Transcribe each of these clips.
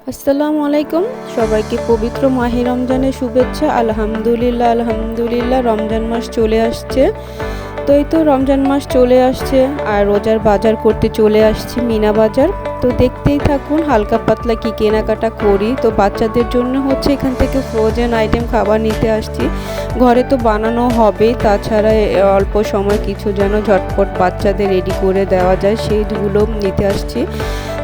আসসালামু আলাইকুম। সবাইকে পবিত্র মাহে রমজানের শুভেচ্ছা। আলহামদুলিল্লাহ রমজান মাস চলে আসছে। তো এই তো রমজান মাস চলে আসছে আর রোজার বাজার করতে চলে আসছি মিনা বাজার। তো দেখতেই থাকুন হালকা পাতলা কি কেনাকাটা করি। তো বাচ্চাদের জন্য হচ্ছে এখান থেকে ফ্রোজেন আইটেম খাবার নিতে আসছি। ঘরে তো বানানো হবেই, তাছাড়া অল্প সময় কিছু যেন ঝটপট বাচ্চাদের রেডি করে দেওয়া যায় সেইগুলো নিতে আসছি।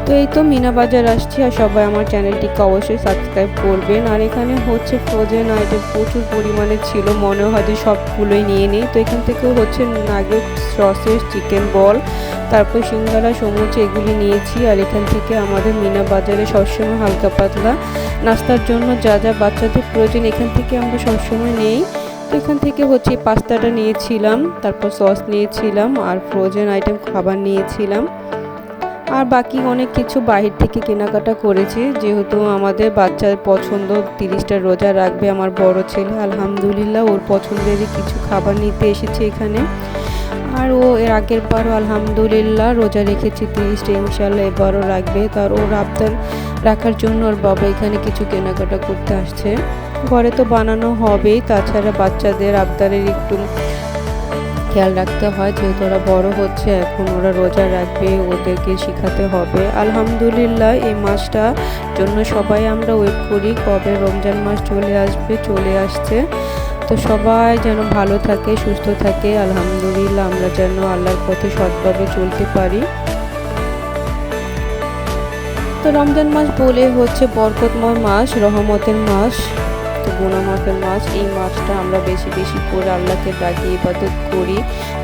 তো এই তো মিনা বাজার আসছি আর সবাই আমার চ্যানেলটিকে অবশ্যই সাবস্ক্রাইব করবেন। আর এখানে হচ্ছে ফ্রোজেন আইটেম প্রচুর পরিমাণে ছিল, মনে হয় যে সবগুলোই নিয়ে নিই। তো এখান থেকেও হচ্ছে নাগেট, সসেজ, চিকেন বল, তারপর সিঙ্গারা, সমুচা এগুলি নিয়েছি। আর এখান থেকে আমাদের মিনা বাজারে সবসময় হালকা পাতলা নাস্তার জন্য যা যা বাচ্চাদের প্রয়োজন এখান থেকে আমরা সবসময় নেই। তো এখান থেকে হচ্ছে পাস্তাটা নিয়েছিলাম, তারপর সস নিয়েছিলাম আর ফ্রোজেন আইটেম খাবার নিয়েছিলাম। আর বাকি অনেক কিছু বাহির থেকে কেনাকাটা করেছি, যেহেতু আমাদের বাচ্চার পছন্দ 30টা রোজা রাখবে আমার বড় ছেলে। আলহামদুলিল্লাহ ওর পছন্দেরই কিছু খাবার নিতে এসেছে এখানে। আর ও এর আগের বারও আলহামদুলিল্লাহ রোজা রেখেছি 30টা, ইনশাল্লাহ এবারও রাখবে। তার ওর আবদার রাখার জন্য ওর বাবা এখানে কিছু কেনাকাটা করতে আসছে। ঘরে তো বানানো হবেই, তাছাড়া বাচ্চাদের আবদারের একটু খেয়াল রাখতে হয়, যেহেতু ওরা বড় হচ্ছে, এখন ওরা রোজা রাখবে, ওদেরকে শেখাতে হবে। আলহামদুলিল্লাহ এই মাসটা জন্য সবাই আমরা ওয়েট করি কবে রমজান মাস চলে আসছে। তো সবাই যেন ভালো থাকে, সুস্থ থাকে। আলহামদুলিল্লাহ আমরা যেন আল্লাহর পথে সৎভাবে চলতে পারি। তো রমজান মাস বলে হচ্ছে বরকতময় মাস, রহমতের মাস, তো গুনাহ মাফের মাস। এই মাসটা আমরা বেশি বেশি করে আল্লাহকে ডাকি, ইবাদত করি।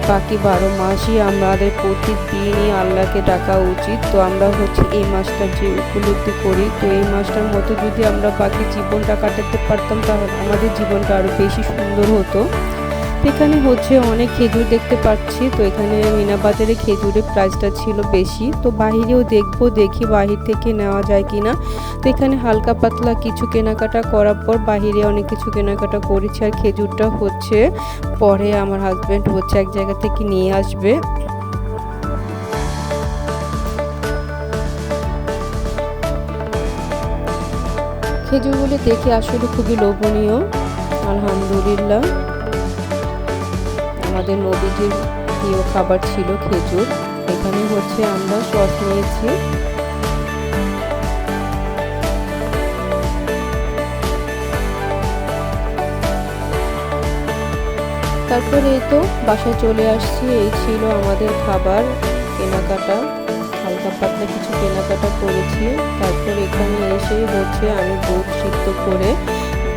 বাকি 12 মাসই আমাদের প্রতিদিনই আল্লাহকে ডাকা উচিত। তো আমরা হচ্ছে এই মাসটার যে উপলব্ধি করি, তো এই মাসটার মতো যদি আমরা বাকি জীবনটা কাটাতে পারতাম তাহলে আমাদের জীবনটা আরও বেশি সুন্দর হতো। এখানে হচ্ছে অনেক খেজুর দেখতে পাচ্ছি। তো এখানে মিনা বাজারে খেজুরের প্রাইসটা ছিল বেশি, তো বাহিরেও দেখি বাহির থেকে নেওয়া যায় কিনা। তো এখানে হালকা পাতলা কিছু কেনাকাটা করার পর বাহিরে অনেক কিছু কেনাকাটা করেছি। আর খেজুরটা হচ্ছে পরে আমার হাজব্যান্ড হচ্ছে এক জায়গা থেকে নিয়ে আসবে। খেজুরগুলি দেখে আসলে খুবই লোভনীয়। আলহামদুলিল্লাহ আমাদের নবীজির প্রিয় খাবার ছিল খেজুর। এখানে হচ্ছে আমরা সস নিয়েছি। তারপরে এই তো বাসায় চলে আসছি। এই ছিল আমাদের খাবার কেনাকাটা, হালকা পাতলা কিছু কেনাকাটা করেছি। তারপর এখানে এসে হচ্ছে আমি বুট সিদ্ধ করে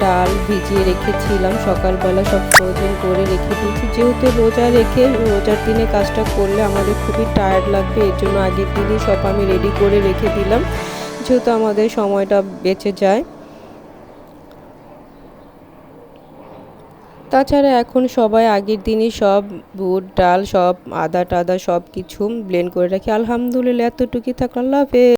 ডাল ভিজিয়ে রেখেছিলাম সকালবেলা, সব ফ্রোজেন করে রেখে দিয়েছি। যেহেতু রোজার দিনে কাজটা করলে আমাদের খুবই টায়ার্ড লাগবে, এর জন্য আগের দিনই সব আমি রেডি করে রেখে দিলাম, যেহেতু আমাদের সময়টা বেঁচে যায়। তাছাড়া এখন সবাই আগের দিনই সব বুট ডাল সব আদা টাদা সব কিছু ব্লেন্ড করে রাখি। আলহামদুলিল্লাহ এতটুকুই থাকলো। আল্লাহ হাফেজ।